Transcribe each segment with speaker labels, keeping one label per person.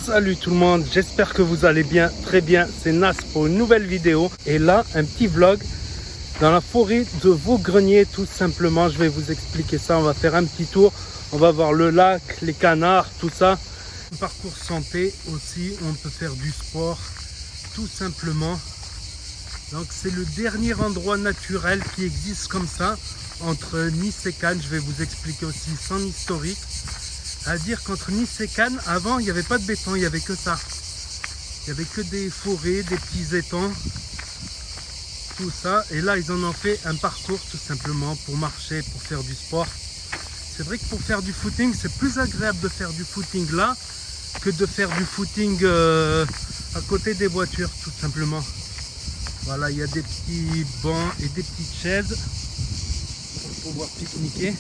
Speaker 1: Salut tout le monde, j'espère que vous allez bien, très bien, c'est Nas pour une nouvelle vidéo. Et là, un petit vlog dans la forêt de Vaudgrenier, tout simplement. Je vais vous expliquer ça, on va faire un petit tour, on va voir le lac, les canards, tout ça. Un parcours santé aussi, on peut faire du sport, tout simplement. Donc c'est le dernier endroit naturel qui existe comme ça, entre Nice et Cannes. Je vais vous expliquer aussi son historique. À dire qu'entre Nice et Cannes, avant, il n'y avait pas de béton, il n'y avait que ça. Il n'y avait que des forêts, des petits étangs, tout ça. Et là, ils en ont fait un parcours tout simplement pour marcher, pour faire du sport. C'est vrai que pour faire du footing, c'est plus agréable de faire du footing là que de faire du footing à côté des voitures, tout simplement. Voilà, il y a des petits bancs et des petites chaises pour pouvoir pique-niquer.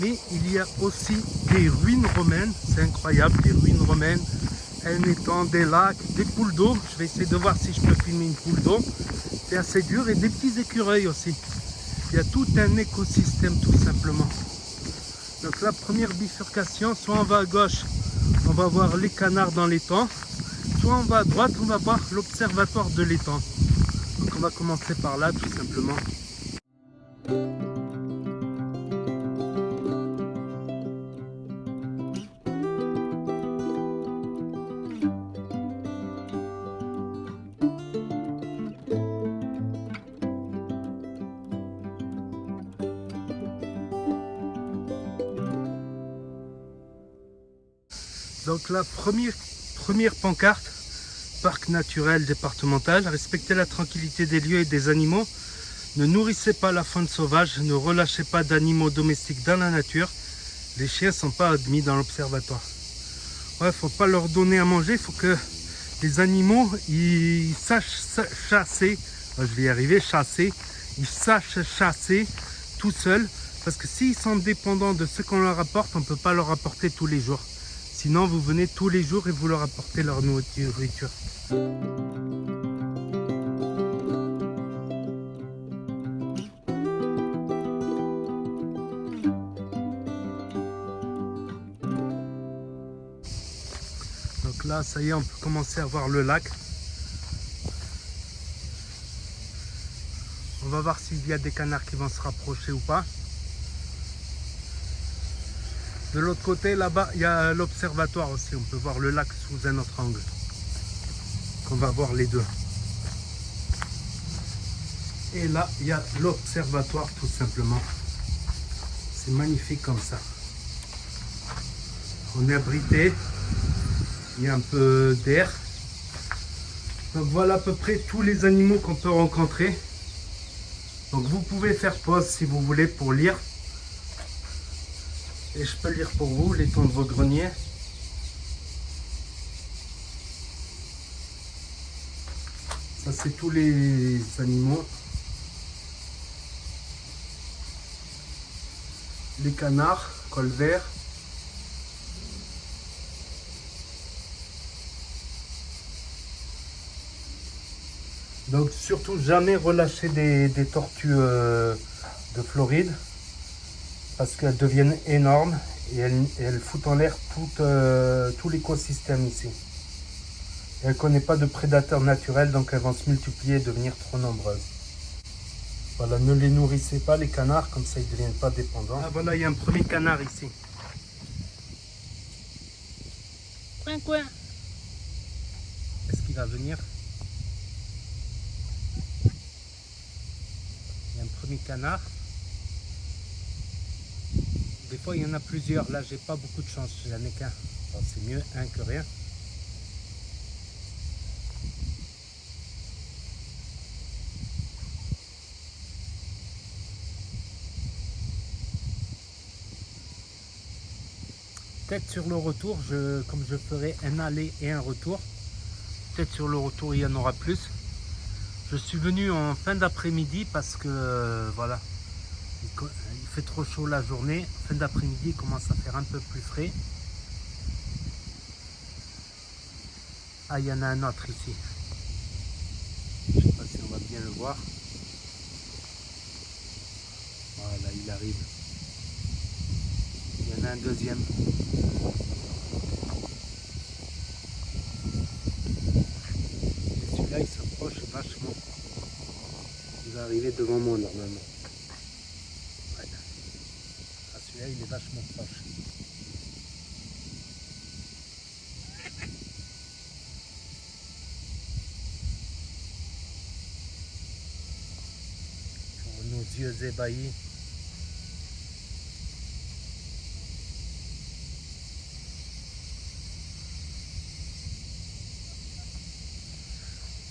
Speaker 1: Mais il y a aussi des ruines romaines, c'est incroyable, des ruines romaines, un étang, des lacs, des poules d'eau. Je vais essayer de voir si je peux filmer une poule d'eau. C'est assez dur, et des petits écureuils aussi. Il y a tout un écosystème tout simplement. Donc la première bifurcation, soit on va à gauche, on va voir les canards dans l'étang, soit on va à droite, on va voir l'observatoire de l'étang. Donc on va commencer par là tout simplement. Donc la première pancarte, parc naturel départemental, respectez la tranquillité des lieux et des animaux, ne nourrissez pas la faune sauvage, ne relâchez pas d'animaux domestiques dans la nature, les chiens ne sont pas admis dans l'observatoire. Ouais, faut pas leur donner à manger, il faut que les animaux ils sachent chasser, je vais y arriver, chasser, ils sachent chasser tout seuls, parce que s'ils sont dépendants de ce qu'on leur apporte, on ne peut pas leur apporter tous les jours. Sinon, vous venez tous les jours et vous leur apportez leur nourriture. Donc là, ça y est, on peut commencer à voir le lac. On va voir s'il y a des canards qui vont se rapprocher ou pas. De l'autre côté, là-bas, il y a l'observatoire aussi. On peut voir le lac sous un autre angle. On va voir les deux. Et là, il y a l'observatoire tout simplement. C'est magnifique comme ça. On est abrité. Il y a un peu d'air. Donc voilà à peu près tous les animaux qu'on peut rencontrer. Donc vous pouvez faire pause si vous voulez pour lire. Et je peux lire pour vous l'étang de Vaudgrenier. Ça c'est tous les animaux. Les canards, col vert. Donc surtout jamais relâcher des tortues de Floride. Parce qu'elles deviennent énormes et elles foutent en l'air tout l'écosystème ici. Et elles ne connaissent pas de prédateurs naturels, donc elles vont se multiplier et devenir trop nombreuses. Voilà, ne les nourrissez pas les canards, comme ça ils ne deviennent pas dépendants. Ah voilà, il y a un premier canard ici. Coin, coin. Est-ce qu'il va venir? Il y a un premier canard. Des fois, il y en a plusieurs. Là, j'ai pas beaucoup de chance. J'en ai qu'un. C'est mieux un que rien. Peut-être sur le retour, comme je ferai un aller et un retour, peut-être sur le retour, il y en aura plus. Je suis venu en fin d'après-midi parce que, voilà, il fait trop chaud la journée. Fin d'après-midi, il commence à faire un peu plus frais. Ah, il y en a un autre ici. Je ne sais pas si on va bien le voir. Voilà, il arrive. Il y en a un deuxième. il est devant moi normalement. Ouais. Ah, celui-là il est vachement proche. Pour nos yeux ébahis.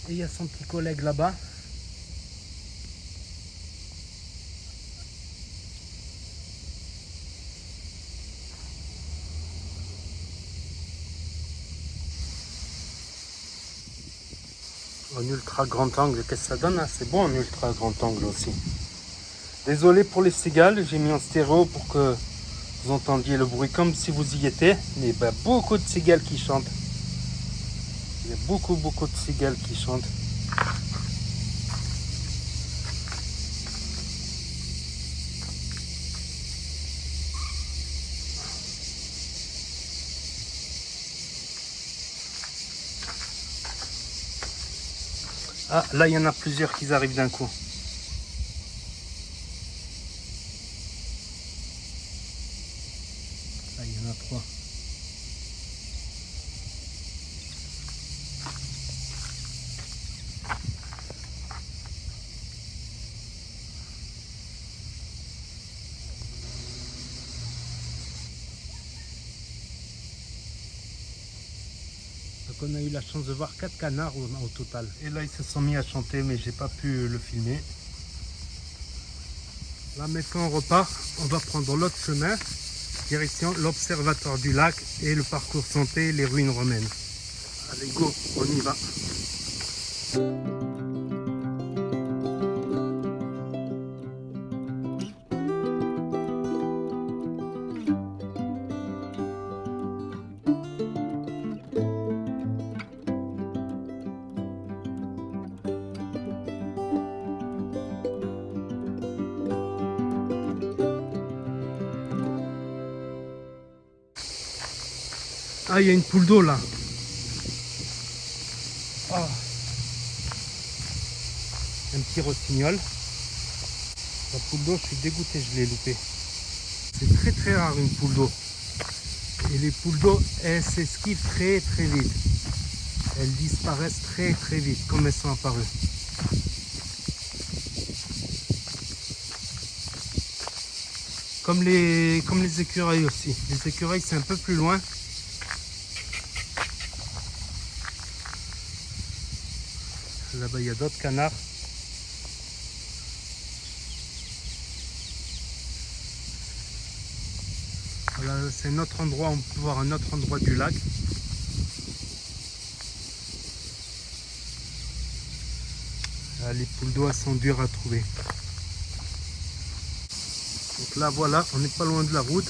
Speaker 1: Et il y a son petit collègue là-bas. En ultra grand angle, qu'est-ce que ça donne? C'est bon en ultra grand angle aussi. Désolé pour les cigales, j'ai mis en stéréo pour que vous entendiez le bruit comme si vous y étiez. Mais ben, beaucoup de cigales qui chantent. Il y a beaucoup de cigales qui chantent. Ah, là il y en a plusieurs qui arrivent d'un coup. Là il y en a 3. Donc on a eu la chance de voir 4 canards au total. Et là ils se sont mis à chanter mais j'ai pas pu le filmer. Là maintenant on repart, on va prendre l'autre chemin, direction l'observatoire du lac et le parcours santé, les ruines romaines. Allez go, on y va. Ah, il y a une poule d'eau là. Oh. Un petit rossignol. La poule d'eau, je suis dégoûté, je l'ai loupé. C'est très rare une poule d'eau. Et les poules d'eau, elles s'esquivent très vite. Elles disparaissent très vite, comme elles sont apparues. Comme les écureuils aussi. Les écureuils, c'est un peu plus loin. Là-bas, il y a d'autres canards. Voilà, c'est un autre endroit, on peut voir un autre endroit du lac. Là, les poules d'eau sont dures à trouver. Donc là, voilà, on n'est pas loin de la route.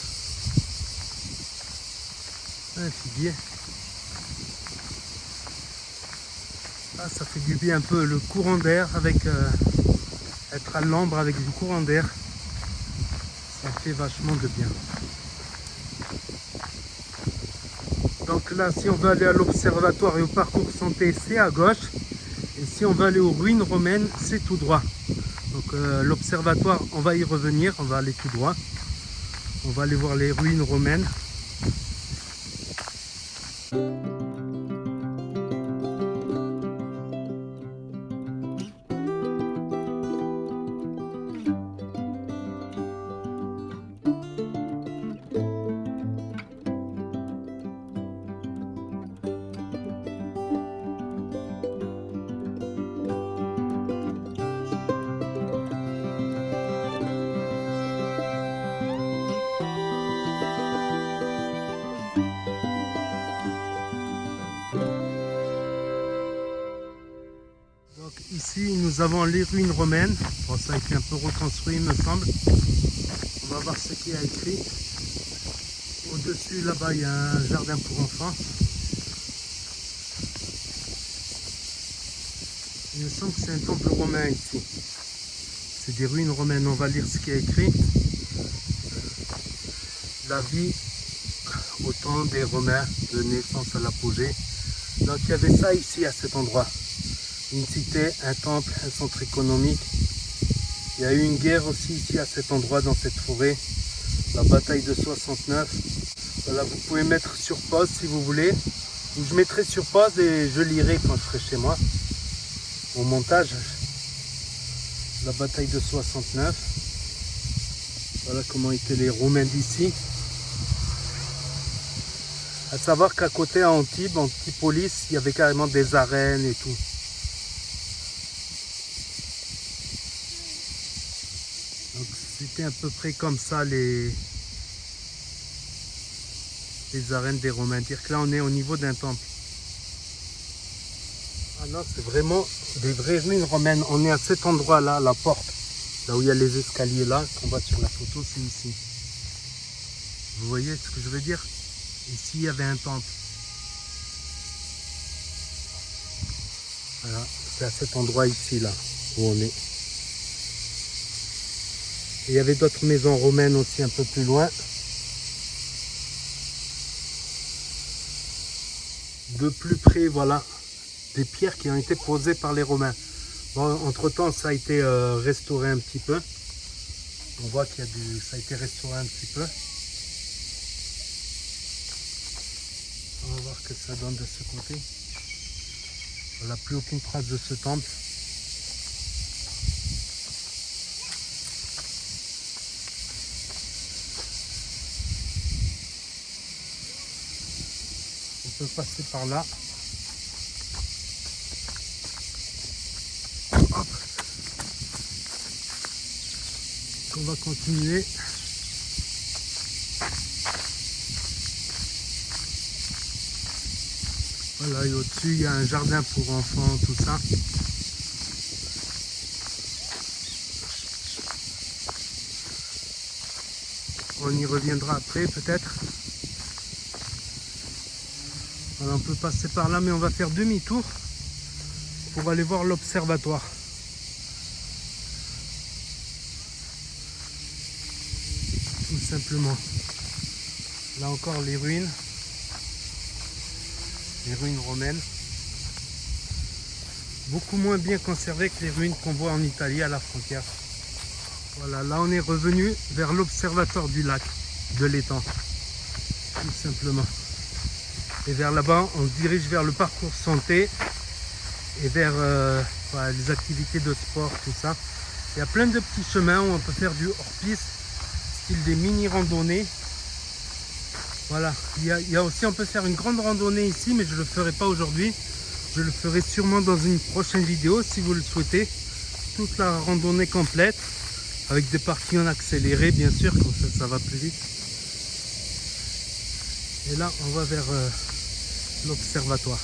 Speaker 1: Un figuier. Ah, ça fait du bien un peu le courant d'air avec être à l'ombre avec du courant d'air. Ça fait vachement de bien. Donc là, si on veut aller à l'observatoire et au parcours santé, c'est à gauche. Et si on veut aller aux ruines romaines, c'est tout droit. Donc l'observatoire, on va y revenir, on va aller tout droit. On va aller voir les ruines romaines. Ici, nous avons les ruines romaines. Bon, ça a été un peu reconstruit, il me semble. On va voir ce qu'il y a écrit. Au-dessus, là-bas, il y a un jardin pour enfants. Il me semble que c'est un temple romain ici. C'est des ruines romaines. On va lire ce qu'il y a écrit. La vie au temps des Romains, de naissance à l'apogée. Donc il y avait ça ici à cet endroit. Une cité, un temple, un centre économique. Il y a eu une guerre aussi ici à cet endroit, dans cette forêt. La bataille de 69. Voilà, vous pouvez mettre sur pause si vous voulez. Ou je mettrai sur pause et je lirai quand je serai chez moi. Au montage. La bataille de 69. Voilà comment étaient les Romains d'ici. À savoir qu'à côté à Antibes, Antipolis, il y avait carrément des arènes et tout. Donc c'était à peu près comme ça les arènes des Romains. Dire que là on est au niveau d'un temple. Ah non, c'est vraiment des vraies ruines romaines. On est à cet endroit là, la porte. Là où il y a les escaliers là, qu'on voit sur la photo, c'est ici. Vous voyez ce que je veux dire? Ici il y avait un temple. Voilà, c'est à cet endroit ici là où on est. Et il y avait d'autres maisons romaines aussi un peu plus loin. De plus près, voilà, des pierres qui ont été posées par les Romains. Bon, entre-temps, ça a été restauré un petit peu. On voit qu'il y a ça a été restauré un petit peu. On va voir ce que ça donne de ce côté. On n'a plus aucune trace de ce temple. On peut passer par là. Hop. On va continuer. Voilà, et au-dessus, il y a un jardin pour enfants, tout ça. On y reviendra après, peut-être. Voilà, on peut passer par là, mais on va faire demi-tour pour aller voir l'observatoire. Tout simplement. Là encore, les ruines romaines. Beaucoup moins bien conservées que les ruines qu'on voit en Italie à la frontière. Voilà, là on est revenu vers l'observatoire du lac, de l'étang, tout simplement. Et vers là-bas, on se dirige vers le parcours santé et vers voilà, les activités de sport, tout ça. Il y a plein de petits chemins où on peut faire du hors-piste, style des mini-randonnées. Voilà, il y a aussi, on peut faire une grande randonnée ici, mais je ne le ferai pas aujourd'hui. Je le ferai sûrement dans une prochaine vidéo, si vous le souhaitez. Toute la randonnée complète, avec des parties en accéléré, bien sûr, comme ça va plus vite. Et là, on va vers l'observatoire.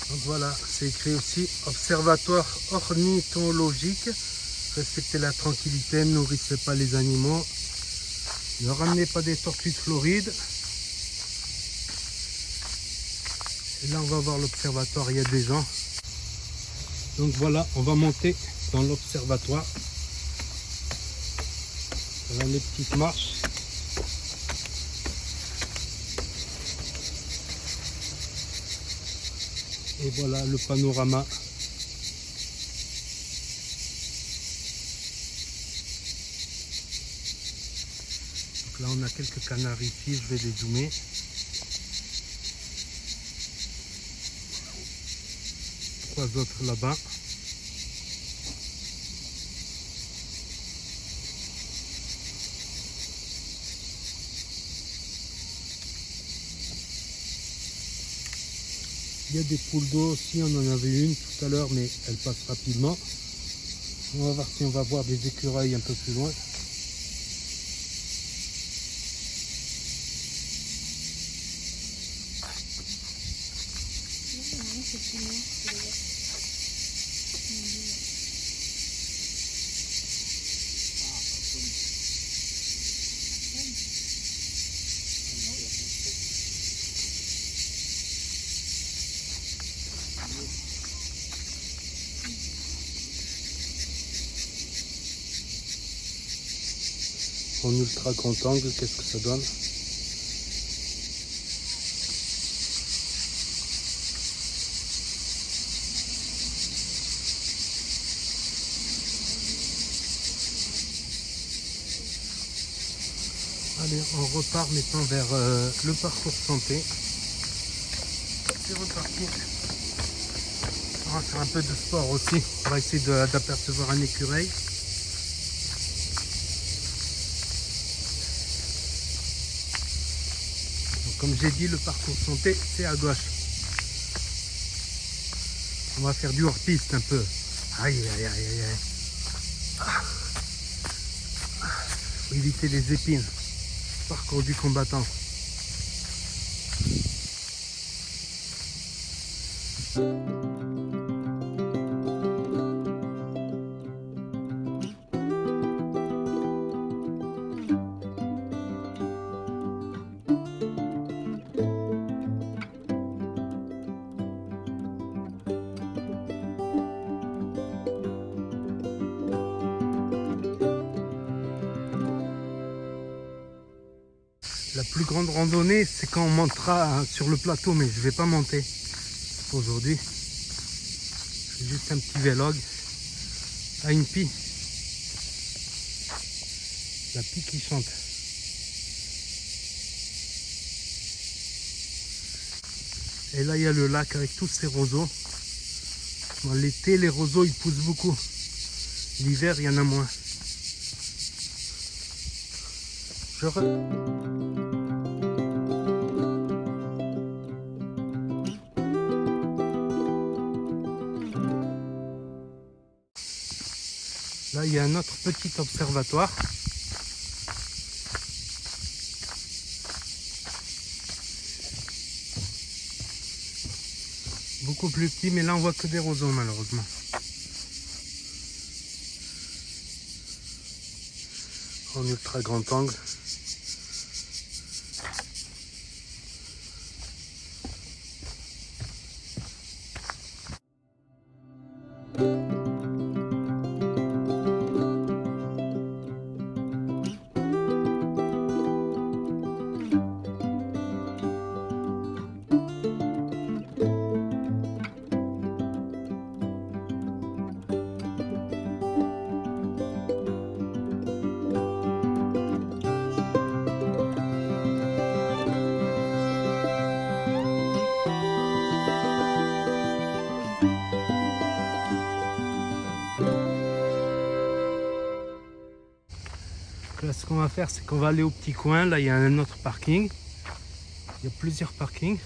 Speaker 1: Donc voilà, c'est écrit aussi observatoire ornithologique. Respectez la tranquillité, ne nourrissez pas les animaux. Ne ramenez pas des tortues de Floride. Et là, on va voir l'observatoire, il y a des gens. Donc voilà, on va monter dans l'observatoire. Voilà les petites marches. Et voilà le panorama. Donc là, on a quelques canards ici, je vais les zoomer. Trois autres là-bas. Il y a des poules d'eau aussi, on en avait une tout à l'heure, mais elle passe rapidement. On va voir si on va voir des écureuils un peu plus loin. En ultra grand angle, qu'est-ce que ça donne? Allez, on repart maintenant vers le parcours santé. C'est reparti. On va faire un peu de sport aussi. On va essayer d'apercevoir un écureuil. Donc, comme j'ai dit, le parcours santé, c'est à gauche. On va faire du hors-piste un peu. Aïe, aïe, aïe, aïe, aïe. Faut éviter les épines. Parcours du combattant. La plus grande randonnée, c'est quand on montera sur le plateau, mais je vais pas monter aujourd'hui. C'est juste un petit vlog à une pie. La pie qui chante. Et là, il y a le lac avec tous ces roseaux. Bon, l'été, les roseaux, ils poussent beaucoup. L'hiver, il y en a moins. Là, il y a un autre petit observatoire. Beaucoup plus petit, mais là, on voit que des roseaux, malheureusement. En ultra grand angle. Là, ce qu'on va faire, c'est qu'on va aller au petit coin. Là, il y a un autre parking. Il y a plusieurs parkings.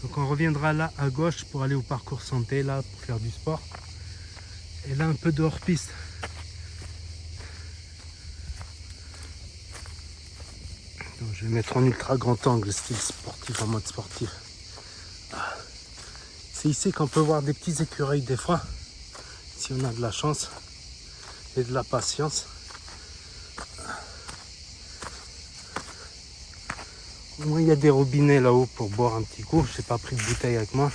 Speaker 1: Donc, on reviendra là à gauche pour aller au parcours santé, là, pour faire du sport. Et là, un peu de hors-piste. Donc, je vais mettre en ultra grand angle, style sportif, en mode sportif. C'est ici qu'on peut voir des petits écureuils des fois, si on a de la chance et de la patience. Au moins, il y a des robinets là-haut pour boire un petit coup. Je n'ai pas pris de bouteille avec moi.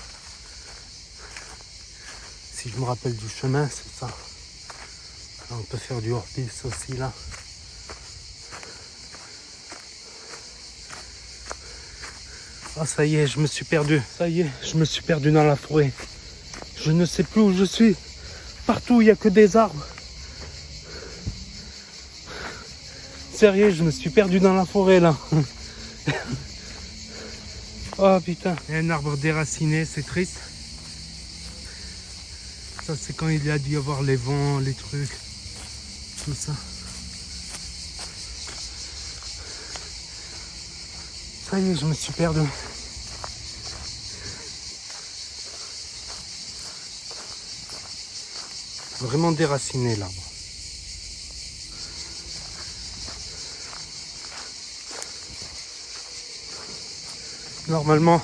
Speaker 1: Si je me rappelle du chemin, c'est ça. Là, on peut faire du hors-piste aussi là. Ah, ça y est, je me suis perdu. Ça y est, je me suis perdu dans la forêt. Je ne sais plus où je suis. Partout, il n'y a que des arbres. Sérieux, je me suis perdu dans la forêt là. Oh putain, il y a un arbre déraciné, c'est triste. Ça, c'est quand il y a dû y avoir les vents, les trucs, tout ça. Ça y est, je me suis perdu. Vraiment déraciné l'arbre. Normalement,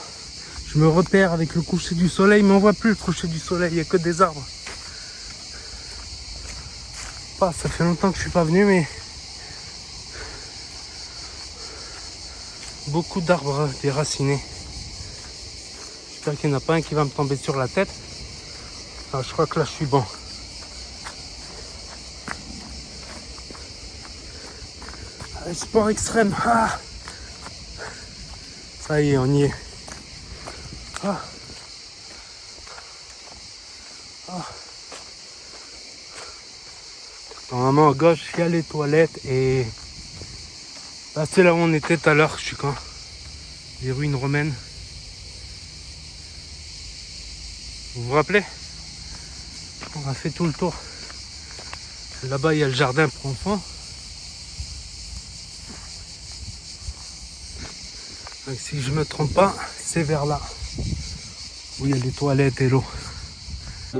Speaker 1: je me repère avec le coucher du soleil, mais on voit plus le coucher du soleil, il n'y a que des arbres. Ah, ça fait longtemps que je suis pas venu, mais beaucoup d'arbres déracinés. J'espère qu'il n'y en a pas un qui va me tomber sur la tête. Ah, je crois que là je suis bon. Sport extrême. Ah. Ça y est, on y est. Ah. Ah. Normalement à gauche, il y a les toilettes et là c'est là où on était tout à l'heure, je suis quand les ruines romaines. Vous vous rappelez? On a fait tout le tour. Là-bas il y a le jardin pour enfants. Donc, si je me trompe pas, c'est vers là où il y a les toilettes et l'eau. Ah,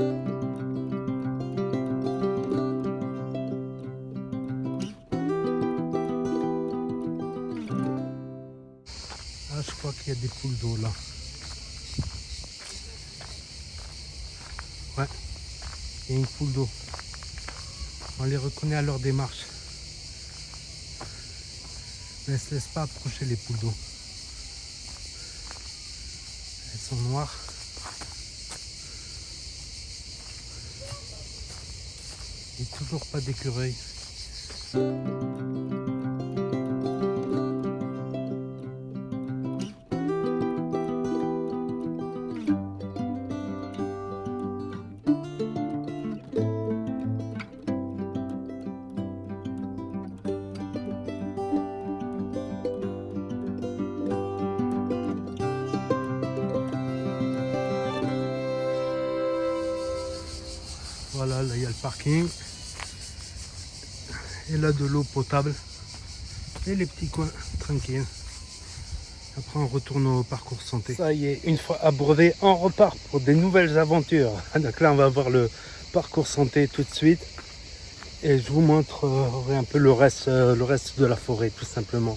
Speaker 1: je crois qu'il y a des poules d'eau là. Ouais, il y a une poule d'eau. On les reconnaît à leur démarche. Mais elles ne se laissent pas approcher les poules d'eau. Elles sont noires. Et toujours pas d'écureuil. Voilà, là il y a le parking. Et là de l'eau potable. Et les petits coins tranquilles. Après on retourne au parcours santé. Ça y est, une fois abreuvé, on repart pour des nouvelles aventures. Donc là on va voir le parcours santé tout de suite. Et je vous montrerai un peu le reste de la forêt tout simplement.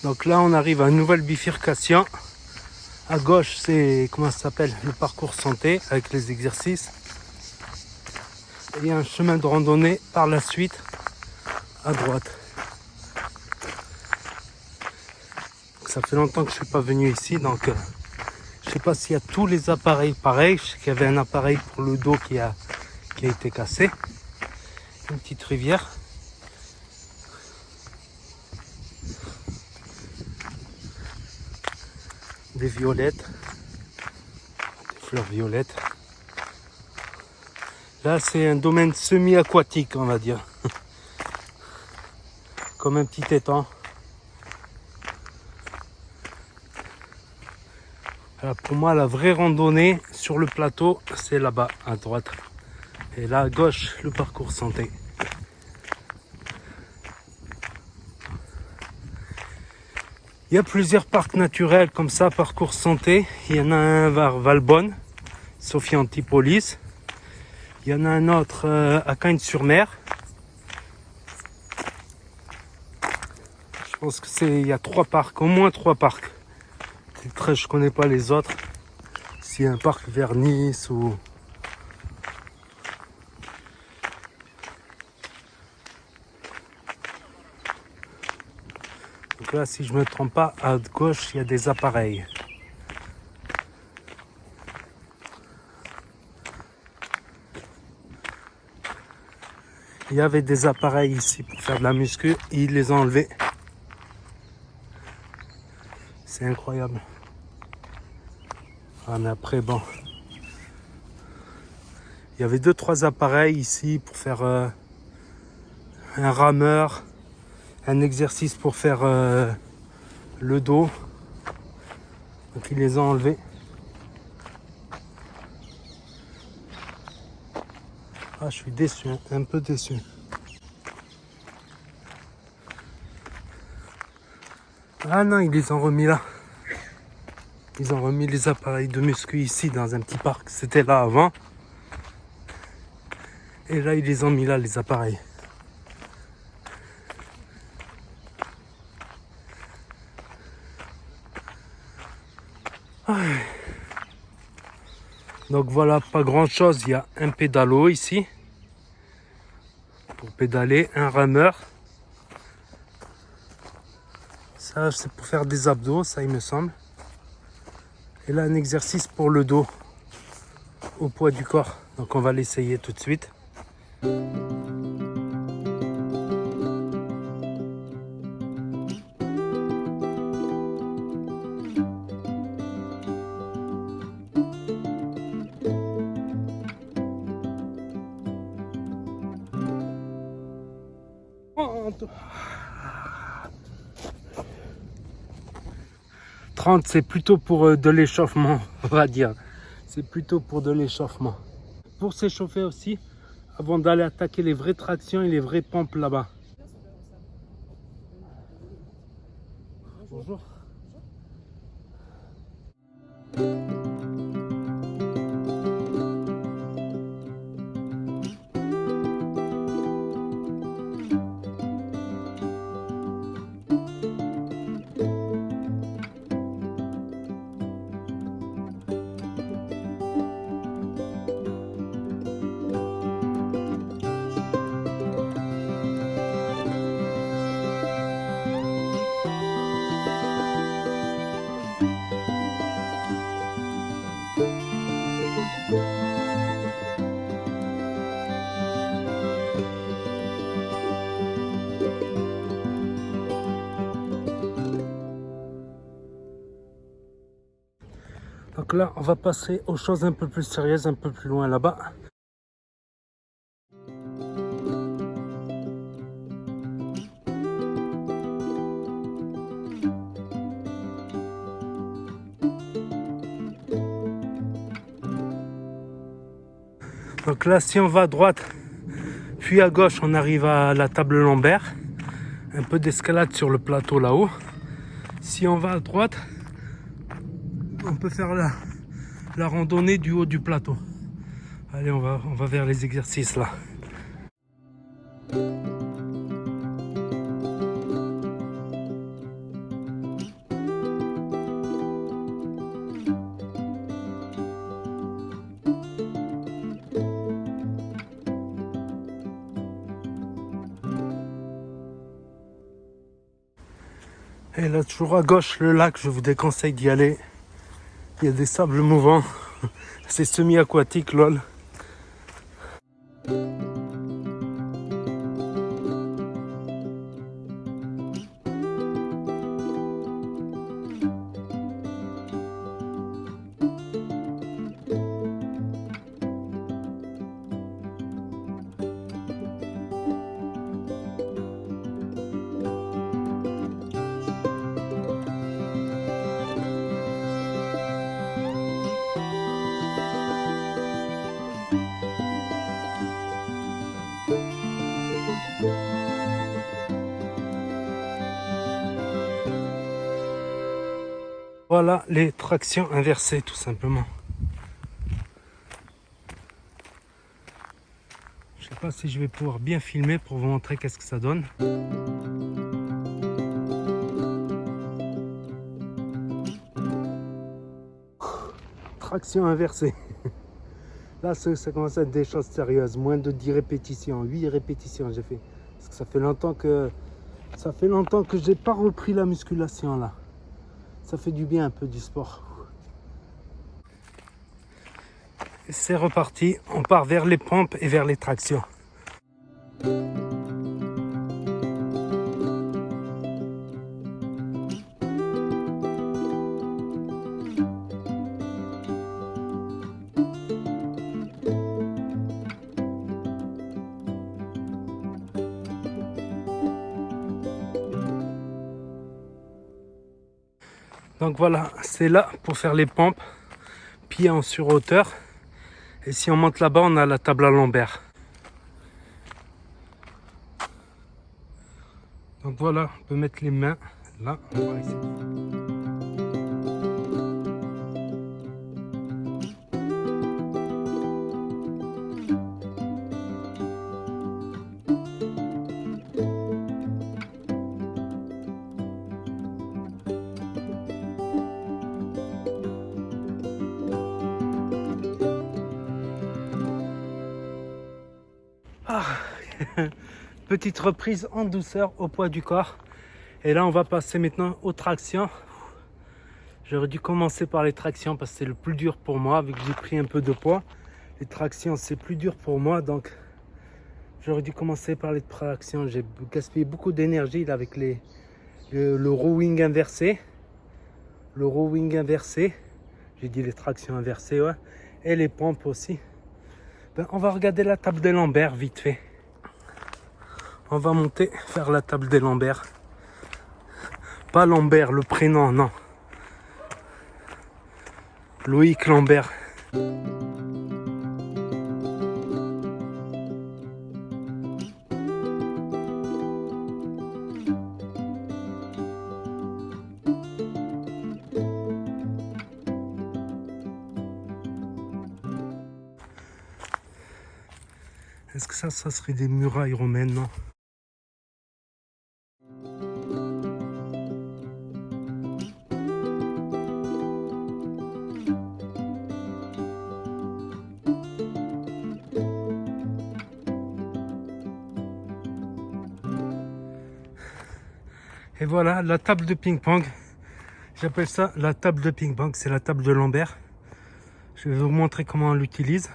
Speaker 1: Donc là on arrive à une nouvelle bifurcation. À gauche c'est, comment ça s'appelle, le parcours santé avec les exercices. Et il y a un chemin de randonnée par la suite à droite. Donc, ça fait longtemps que je ne suis pas venu ici, donc je sais pas s'il y a tous les appareils pareils. Je sais qu'il y avait un appareil pour le dos qui a été cassé. Une petite rivière. Des violettes, des fleurs violettes. Là c'est un domaine semi-aquatique on va dire, comme un petit étang. Alors, pour moi la vraie randonnée sur le plateau c'est là-bas à droite et là à gauche le parcours santé. Il y a plusieurs parcs naturels comme ça, parcours santé. Il y en a un vers Valbonne, Sophie Antipolis. Il y en a un autre à Cagnes-sur-Mer. Je pense que il y a 3 parcs, au moins 3 parcs. Je connais pas les autres. S'il y a un parc vers Nice ou... Donc là, si je me trompe pas, à gauche, il y a des appareils. Il y avait des appareils ici pour faire de la muscu. Ils les ont enlevés. C'est incroyable. Ah, mais après, bon. Il y avait 2-3 appareils ici pour faire un rameur, un exercice pour faire le dos. Donc ils les ont enlevés. Ah, je suis déçu, hein, un peu déçu. Ah non, ils les ont remis là. Ils ont remis les appareils de muscu ici dans un petit parc. C'était là avant. Et là, ils les ont mis là, les appareils. Ah. Donc voilà, pas grand chose. Il y a un pédalo ici. Pour pédaler, un rameur. Ça, c'est pour faire des abdos, ça il me semble. Et là, un exercice pour le dos, au poids du corps. Donc on va l'essayer tout de suite. « 30, c'est plutôt pour de l'échauffement, on va dire. C'est plutôt pour de l'échauffement. Pour s'échauffer aussi, avant d'aller attaquer les vraies tractions et les vraies pompes là-bas. Bonjour. Donc là, on va passer aux choses un peu plus sérieuses, un peu plus loin là-bas. Donc là, si on va à droite, puis à gauche, on arrive à la table lombaire. Un peu d'escalade sur le plateau là-haut. Si on va à droite, on peut faire la randonnée du haut du plateau. Allez, on va vers les exercices là. Et là, toujours à gauche, le lac, je vous déconseille d'y aller. Il y a des sables mouvants. C'est semi-aquatique, lol. Voilà les tractions inversées tout simplement. Je sais pas si je vais pouvoir bien filmer pour vous montrer qu'est-ce que ça donne. Traction inversée. Là ça commence à être des choses sérieuses. Moins de 10 répétitions, 8 répétitions j'ai fait. Parce que ça fait longtemps que j'ai pas repris la musculation là. Ça fait du bien un peu du sport. C'est reparti, on part vers les pompes et vers les tractions. Donc voilà, c'est là pour faire les pompes, pieds en surhauteur. Et si on monte là-bas, on a la table à lombaire. Donc voilà, on peut mettre les mains là, on va essayer. Ah, petite reprise en douceur au poids du corps. Et là, on va passer maintenant aux tractions. J'aurais dû commencer par les tractions parce que c'est le plus dur pour moi, vu que j'ai pris un peu de poids. Les tractions, c'est plus dur pour moi, donc j'aurais dû commencer par les tractions. J'ai gaspillé beaucoup d'énergie avec le rowing inversé. Le rowing inversé. J'ai dit les tractions inversées, ouais. Et les pompes aussi. Ben, on va regarder la table des lombaires vite fait. On va monter faire la table des lombaires. Pas Lambert, le prénom, non. Loïc Lambert. Est-ce que ça serait des murailles romaines? Non. Et voilà la table de ping-pong. J'appelle ça la table de ping-pong. C'est la table de Lambert. Je vais vous montrer comment on l'utilise.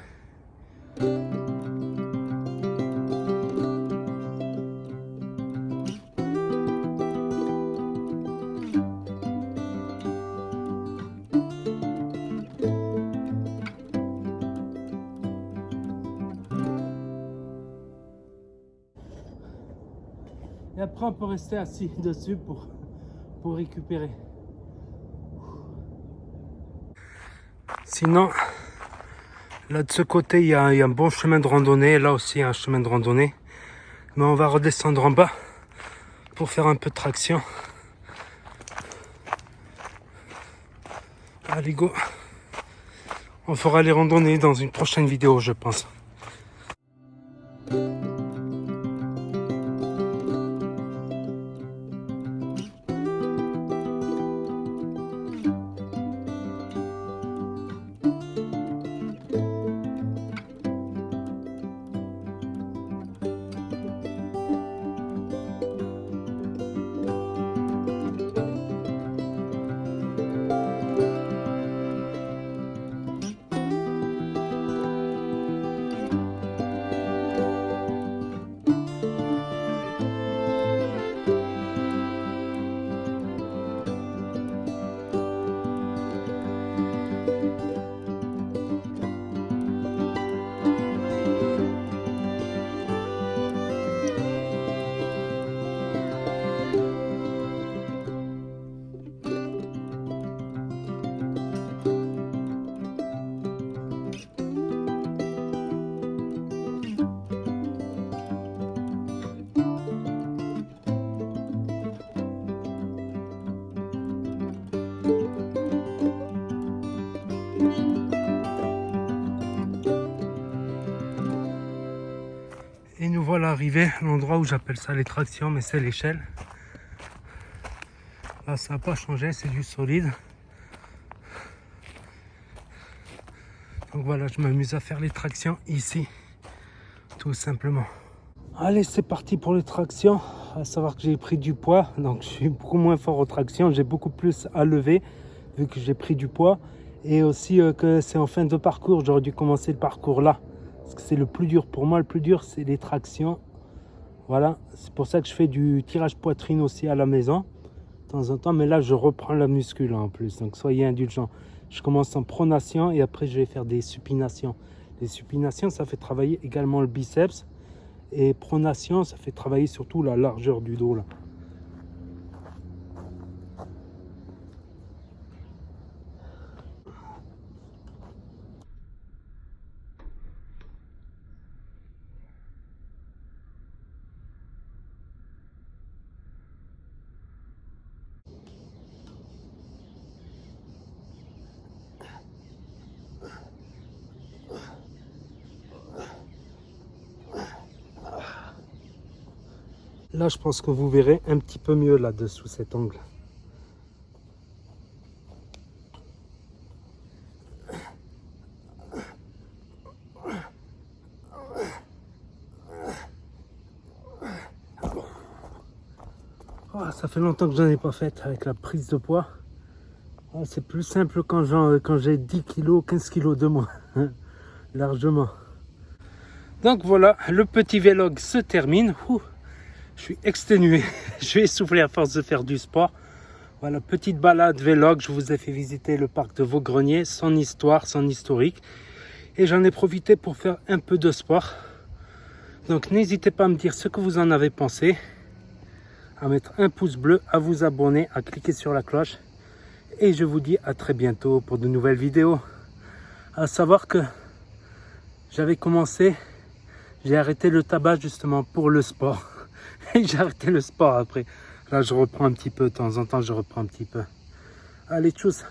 Speaker 1: Et après, on peut rester assis dessus pour récupérer. Sinon, là de ce côté, il y a un bon chemin de randonnée. Là aussi, il y a un chemin de randonnée. Mais on va redescendre en bas pour faire un peu de traction. Allez, go. On fera les randonnées dans une prochaine vidéo, je pense. Et nous voilà arrivés à l'endroit où j'appelle ça les tractions, mais c'est l'échelle. Là, ça n'a pas changé, c'est du solide. Donc voilà, je m'amuse à faire les tractions ici, tout simplement. Allez, c'est parti pour les tractions. À savoir que j'ai pris du poids, donc je suis beaucoup moins fort aux tractions. J'ai beaucoup plus à lever, vu que j'ai pris du poids. Et aussi que c'est en fin de parcours, j'aurais dû commencer le parcours là. Parce que c'est le plus dur pour moi. Le plus dur, c'est les tractions. Voilà, c'est pour ça que je fais du tirage poitrine aussi à la maison de temps en temps, mais là je reprends la muscule en plus, donc soyez indulgents. Je commence en pronation et après je vais faire des supinations. Les supinations, ça fait travailler également le biceps, et pronation, ça fait travailler surtout la largeur du dos là. Là, je pense que vous verrez un petit peu mieux là-dessous cet angle. Oh, ça fait longtemps que je n'en ai pas fait avec la prise de poids. Oh, c'est plus simple quand j'ai 10 kg, 15 kg de moins. Largement. Donc voilà, le petit vlog se termine. Ouh, je suis exténué. Je suis essoufflé à force de faire du sport. Voilà, petite balade vlog. Je vous ai fait visiter le parc de Vaugrenier, son histoire, son historique. Et j'en ai profité pour faire un peu de sport. Donc n'hésitez pas à me dire ce que vous en avez pensé, à mettre un pouce bleu, à vous abonner, à cliquer sur la cloche. Et je vous dis à très bientôt pour de nouvelles vidéos. À savoir que j'avais commencé, j'ai arrêté le tabac justement pour le sport. Et j'ai arrêté le sport après. Là je reprends un petit peu, de temps en temps je reprends un petit peu. Allez, tchuss.